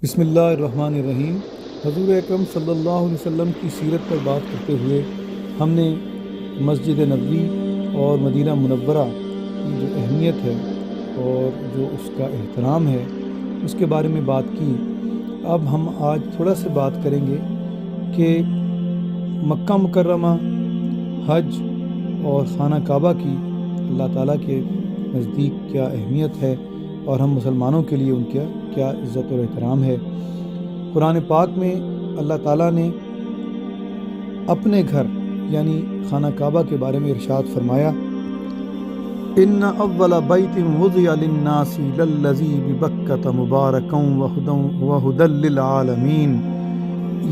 بسم اللہ الرحمن الرحیم۔ حضور اکرم صلی اللہ علیہ وسلم کی سیرت پر بات کرتے ہوئے ہم نے مسجد نبوی اور مدینہ منورہ کی جو اہمیت ہے اور جو اس کا احترام ہے اس کے بارے میں بات کی۔ اب ہم آج تھوڑا سے بات کریں گے کہ مکہ مکرمہ، حج اور خانہ کعبہ کی اللہ تعالیٰ کے نزدیک کیا اہمیت ہے اور ہم مسلمانوں کے لیے ان کا کیا عزت اور احترام ہے۔ قرآن پاک میں اللہ تعالیٰ نے اپنے گھر یعنی خانہ کعبہ کے بارے میں ارشاد فرمایا، ان اول بیت وضع للناس للذی ببکۃ مبارکا وہدی للعالمین۔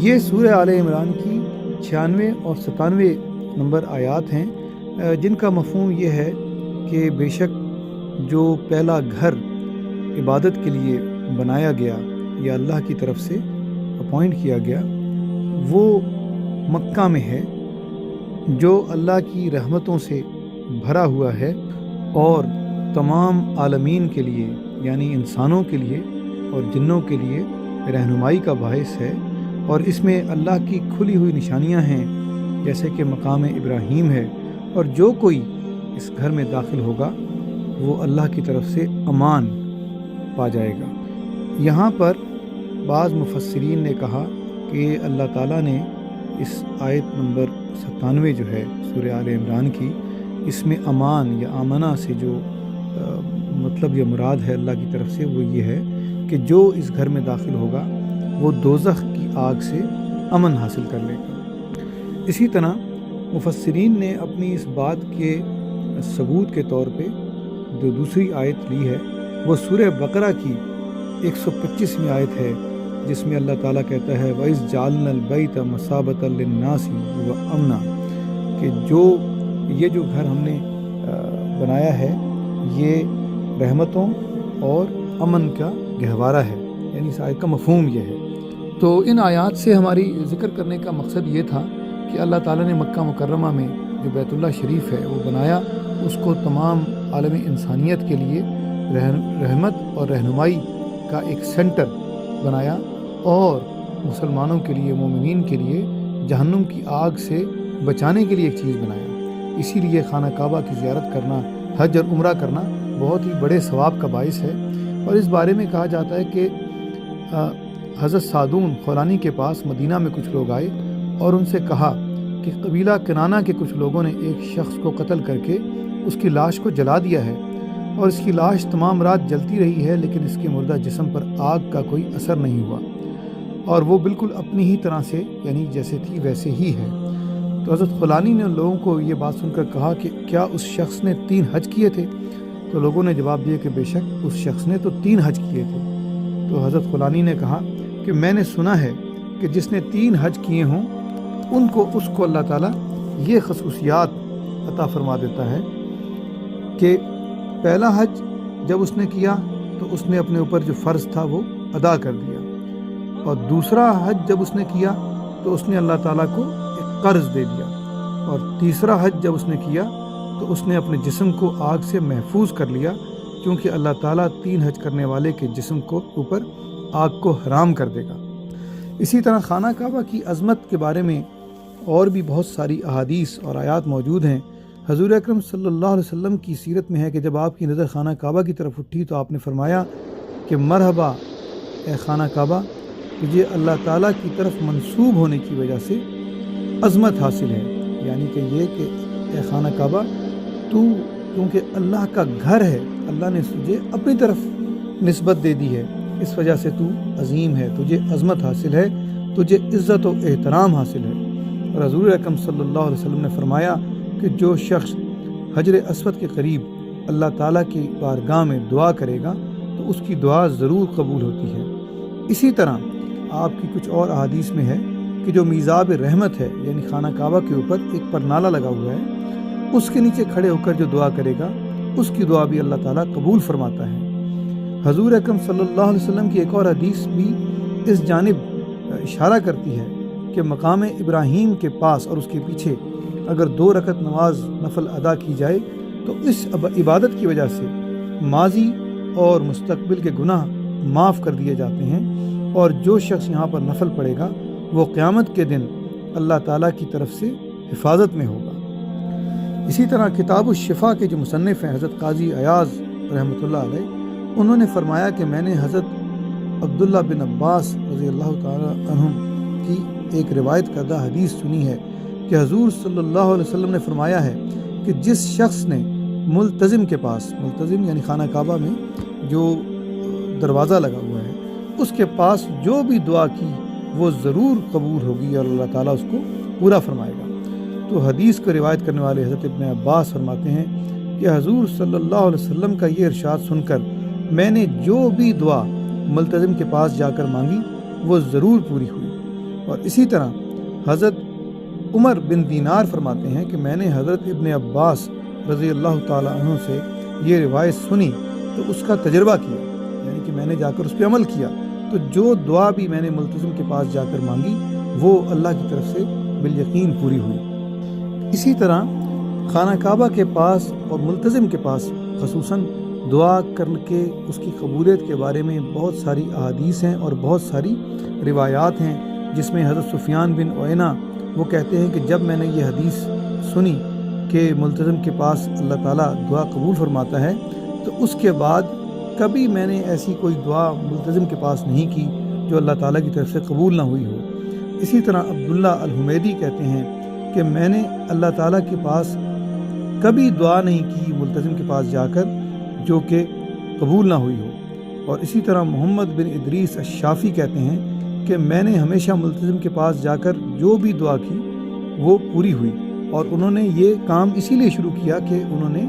یہ سورہ آل عمران کی 96 اور 97 نمبر آیات ہیں، جن کا مفہوم یہ ہے کہ بے شک جو پہلا گھر عبادت کے لیے بنایا گیا یا اللہ کی طرف سے اپوائنٹ کیا گیا وہ مکہ میں ہے، جو اللہ کی رحمتوں سے بھرا ہوا ہے اور تمام عالمین کے لیے یعنی انسانوں کے لیے اور جنوں کے لیے رہنمائی کا باعث ہے، اور اس میں اللہ کی کھلی ہوئی نشانیاں ہیں جیسے کہ مقام ابراہیم ہے، اور جو کوئی اس گھر میں داخل ہوگا وہ اللہ کی طرف سے امان پا جائے گا۔ یہاں پر بعض مفسرین نے کہا کہ اللہ تعالیٰ نے اس آیت نمبر 97 جو ہے سورہ آل عمران کی، اس میں امان یا آمنہ سے جو مطلب یا مراد ہے اللہ کی طرف سے وہ یہ ہے کہ جو اس گھر میں داخل ہوگا وہ دوزخ کی آگ سے امن حاصل کر لے گا۔ اسی طرح مفسرین نے اپنی اس بات کے ثبوت کے طور پہ جو دوسری آیت لی ہے وہ سورہ بقرہ کی 125ویں آیت ہے، جس میں اللہ تعالیٰ کہتا ہے وَإِذْ جَعَلْنَا الْبَيْتَ مَثَابَةً لِلنَّاسِ وَأَمْنًا، کہ یہ جو گھر ہم نے بنایا ہے یہ رحمتوں اور امن کا گہوارہ ہے، یعنی اس آیت کا مفہوم یہ ہے۔ تو ان آیات سے ہماری ذکر کرنے کا مقصد یہ تھا کہ اللہ تعالیٰ نے مکہ مکرمہ میں جو بیت اللہ شریف ہے وہ بنایا، اس کو تمام عالم انسانیت کے لیے رحمت اور رہنمائی کا ایک سینٹر بنایا، اور مسلمانوں کے لیے، مومنین کے لیے جہنم کی آگ سے بچانے کے لیے ایک چیز بنایا۔ اسی لیے خانہ کعبہ کی زیارت کرنا، حج اور عمرہ کرنا بہت ہی بڑے ثواب کا باعث ہے۔ اور اس بارے میں کہا جاتا ہے کہ حضرت سعدون خولانی کے پاس مدینہ میں کچھ لوگ آئے اور ان سے کہا کہ قبیلہ کنانہ کے کچھ لوگوں نے ایک شخص کو قتل کر کے اس کی لاش کو جلا دیا ہے، اور اس کی لاش تمام رات جلتی رہی ہے لیکن اس کے مردہ جسم پر آگ کا کوئی اثر نہیں ہوا، اور وہ بالکل اپنی ہی طرح سے یعنی جیسے تھی ویسے ہی ہے۔ تو حضرت خولانی نے ان لوگوں کو یہ بات سن کر کہا کہ کیا اس شخص نے 3 حج کیے تھے؟ تو لوگوں نے جواب دیا کہ بے شک اس شخص نے تو 3 حج کیے تھے۔ تو حضرت خولانی نے کہا کہ میں نے سنا ہے کہ جس نے 3 حج کیے ہوں اس کو اللہ تعالیٰ یہ خصوصیات عطا فرما دیتا ہے کہ پہلا حج جب اس نے کیا تو اس نے اپنے اوپر جو فرض تھا وہ ادا کر دیا، اور دوسرا حج جب اس نے کیا تو اس نے اللہ تعالیٰ کو ایک قرض دے دیا، اور تیسرا حج جب اس نے کیا تو اس نے اپنے جسم کو آگ سے محفوظ کر لیا، کیونکہ اللہ تعالیٰ 3 حج کرنے والے کے جسم کو اوپر آگ کو حرام کر دے گا۔ اسی طرح خانہ کعبہ کی عظمت کے بارے میں اور بھی بہت ساری احادیث اور آیات موجود ہیں۔ حضور اکرم صلی اللہ علیہ وسلم کی سیرت میں ہے کہ جب آپ کی نظر خانہ کعبہ کی طرف اٹھی تو آپ نے فرمایا کہ مرحبا اے خانہ کعبہ، تجھے اللہ تعالیٰ کی طرف منسوب ہونے کی وجہ سے عظمت حاصل ہے، یعنی کہ یہ کہ اے خانہ کعبہ تو کیونکہ اللہ کا گھر ہے، اللہ نے تجھے اپنی طرف نسبت دے دی ہے، اس وجہ سے تو عظیم ہے، تجھے عظمت حاصل ہے، تجھے عزت و احترام حاصل ہے۔ اور حضور اکرم صلی اللہ علیہ وسلم نے فرمایا کہ جو شخص حجر اسود کے قریب اللہ تعالیٰ کی بارگاہ میں دعا کرے گا تو اس کی دعا ضرور قبول ہوتی ہے۔ اسی طرح آپ کی کچھ اور احادیث میں ہے کہ جو میزاب رحمت ہے یعنی خانہ کعبہ کے اوپر ایک پرنالہ لگا ہوا ہے، اس کے نیچے کھڑے ہو کر جو دعا کرے گا اس کی دعا بھی اللہ تعالیٰ قبول فرماتا ہے۔ حضور اکرم صلی اللہ علیہ وسلم کی ایک اور حدیث بھی اس جانب اشارہ کرتی ہے کہ مقام ابراہیم کے پاس اور اس کے پیچھے اگر 2 رکعت نماز نفل ادا کی جائے تو اس عبادت کی وجہ سے ماضی اور مستقبل کے گناہ معاف کر دیے جاتے ہیں، اور جو شخص یہاں پر نفل پڑھے گا وہ قیامت کے دن اللہ تعالیٰ کی طرف سے حفاظت میں ہوگا۔ اسی طرح کتاب الشفا کے جو مصنف ہیں حضرت قاضی ایاز رحمۃ اللہ علیہ، انہوں نے فرمایا کہ میں نے حضرت عبداللہ بن عباس رضی اللہ تعالیٰ عنہم کی ایک روایت کردہ حدیث سنی ہے کہ حضور صلی اللہ علیہ وسلم نے فرمایا ہے کہ جس شخص نے ملتزم کے پاس، ملتزم یعنی خانہ کعبہ میں جو دروازہ لگا ہوا ہے، اس کے پاس جو بھی دعا کی وہ ضرور قبول ہوگی اور اللہ تعالیٰ اس کو پورا فرمائے گا۔ تو حدیث کو روایت کرنے والے حضرت ابن عباس فرماتے ہیں کہ حضور صلی اللہ علیہ وسلم کا یہ ارشاد سن کر میں نے جو بھی دعا ملتزم کے پاس جا کر مانگی وہ ضرور پوری ہوئی۔ اور اسی طرح حضرت عمر بن دینار فرماتے ہیں کہ میں نے حضرت ابن عباس رضی اللہ تعالیٰ عنہ سے یہ روایت سنی تو اس کا تجربہ کیا، یعنی کہ میں نے جا کر اس پہ عمل کیا، تو جو دعا بھی میں نے ملتزم کے پاس جا کر مانگی وہ اللہ کی طرف سے بالیقین پوری ہوئی۔ اسی طرح خانہ کعبہ کے پاس اور ملتزم کے پاس خصوصاً دعا کر کے اس کی قبولیت کے بارے میں بہت ساری احادیث ہیں اور بہت ساری روایات ہیں، جس میں حضرت سفیان بن عیینہ وہ کہتے ہیں کہ جب میں نے یہ حدیث سنی کہ ملتزم کے پاس اللہ تعالیٰ دعا قبول فرماتا ہے تو اس کے بعد کبھی میں نے ایسی کوئی دعا ملتزم کے پاس نہیں کی جو اللہ تعالیٰ کی طرف سے قبول نہ ہوئی ہو۔ اسی طرح عبداللہ الحمیدی کہتے ہیں کہ میں نے اللہ تعالیٰ کے پاس کبھی دعا نہیں کی ملتزم کے پاس جا کر جو کہ قبول نہ ہوئی ہو۔ اور اسی طرح محمد بن ادریس الشافی کہتے ہیں کہ میں نے ہمیشہ ملتزم کے پاس جا کر جو بھی دعا کی وہ پوری ہوئی، اور انہوں نے یہ کام اسی لیے شروع کیا کہ انہوں نے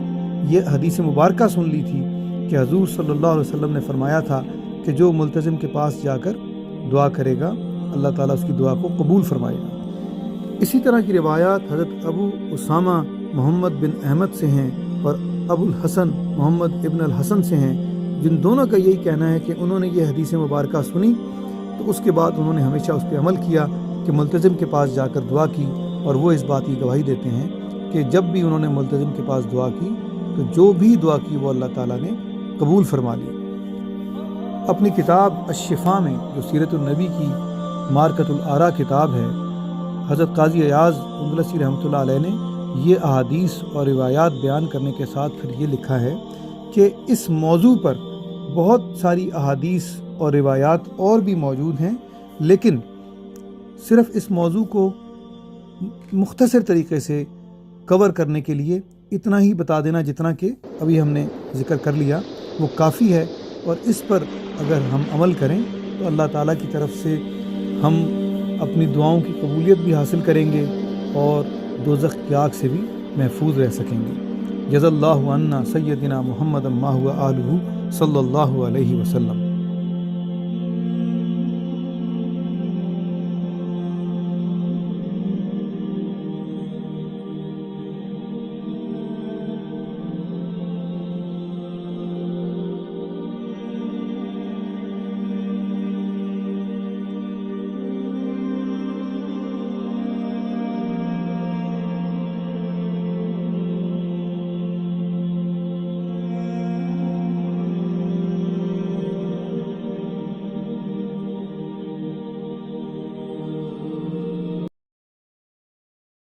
یہ حدیث مبارکہ سن لی تھی کہ حضور صلی اللہ علیہ وسلم نے فرمایا تھا کہ جو ملتزم کے پاس جا کر دعا کرے گا اللہ تعالیٰ اس کی دعا کو قبول فرمائے گا۔ اسی طرح کی روایات حضرت ابو اسامہ محمد بن احمد سے ہیں اور ابو الحسن محمد ابن الحسن سے ہیں، جن دونوں کا یہی کہنا ہے کہ انہوں نے یہ حدیث مبارکہ سنی تو اس کے بعد انہوں نے ہمیشہ اس پہ عمل کیا کہ ملتزم کے پاس جا کر دعا کی، اور وہ اس بات کی گواہی دیتے ہیں کہ جب بھی انہوں نے ملتزم کے پاس دعا کی تو جو بھی دعا کی وہ اللہ تعالیٰ نے قبول فرما لی۔ اپنی کتاب الشفا میں جو سیرت النبی کی معرکۃ الآراء کتاب ہے، حضرت قاضی ایاز اندلسی رحمۃ اللہ علیہ نے یہ احادیث اور روایات بیان کرنے کے ساتھ پھر یہ لکھا ہے کہ اس موضوع پر بہت ساری احادیث اور روایات اور بھی موجود ہیں، لیکن صرف اس موضوع کو مختصر طریقے سے کور کرنے کے لیے اتنا ہی بتا دینا جتنا کہ ابھی ہم نے ذکر کر لیا وہ کافی ہے، اور اس پر اگر ہم عمل کریں تو اللہ تعالیٰ کی طرف سے ہم اپنی دعاؤں کی قبولیت بھی حاصل کریں گے اور دوزخ کی آگ سے بھی محفوظ رہ سکیں گے۔ جزا اللہ عنا سیدنا محمد ما هو آلہ صلی اللہ علیہ وسلم۔